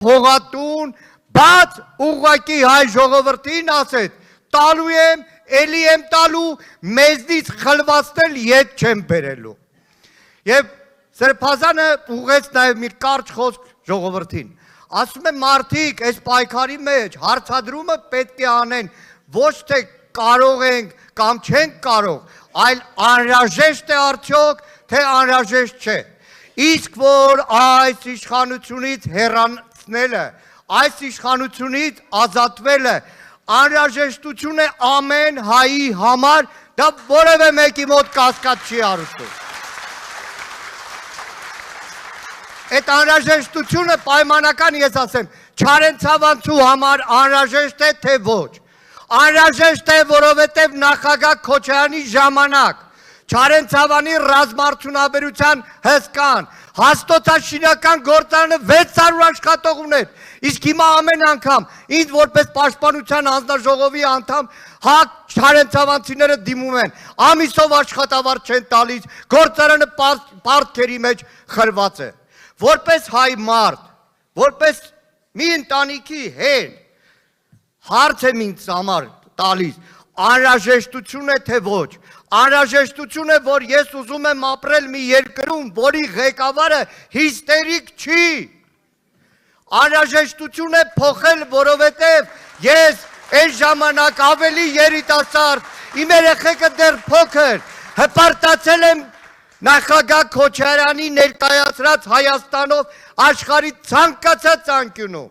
Հողատուն, բայց ուղղակի հայ ժողովրդին ասեց, տալու եմ, էլի եմ տալու, մեզնից խլվածնել ետ չեմ բերելու։ Եվ Սրբազանը ուղեց նաև մի կարճ խոսք ժողովրդին։ Ասում է մարդիկ, այս պայքարի մեջ հարցադրումը պետք է անեն, ոչ թե կարող ենք կամ չենք կարող, այլ անհրաժեշտ է արդյոք, թե անհրաժեշտ չէ։ Իսկ որ այս իշխանությունից հեռացնելը, այս իշխանությունից ազատվելը անհրաժեշտություն է ամեն հայի համար, դա որևէ մեկի մոտ կասկած չի առնչվում։ Այդ անհրաժեշտությունը պայմանական ես ասեմ, Չարենցավանցու համար անհրաժեշտ է, թե ոչ։ Անհրաժեշտ է, որովհետև նախագահ Քոչարյանի ժամանակ Չարենցավանի ռազմարդյունաբերության հսկան, հաստոցաշինական գործարանը 600 աշխատող ուներ, իսկ հիմա ամեն անգամ ինձ որպես պաշտպանության հանձնաժողովի անդամ Չարենցավանցիները դիմում են, ամիսով աշխատավարձ չեն տալիս, գործարանը պարտքերի մեջ խրված է։ Որպես հայ մարդ, որպես մի ընտանիքի հեն, հարց եմ ինձ համար տալիս, անհրաժեշտություն է, թե ոչ։ Անհրաժեշտություն է, որ ես ուզում եմ ապրել մի երկրում, որի ղեկավարը հիստերիկ չի։ Անհրաժեշտություն է փոխել, որովհետև ես այս ժամանակ ավելի երիտասարդ, իմ երեխեքը դեռ փոքր, հպարտացել եմ նախագահ Քոչարյանի ներկայացրած Հայաստանով աշխարհի ցանկացած անկյունում։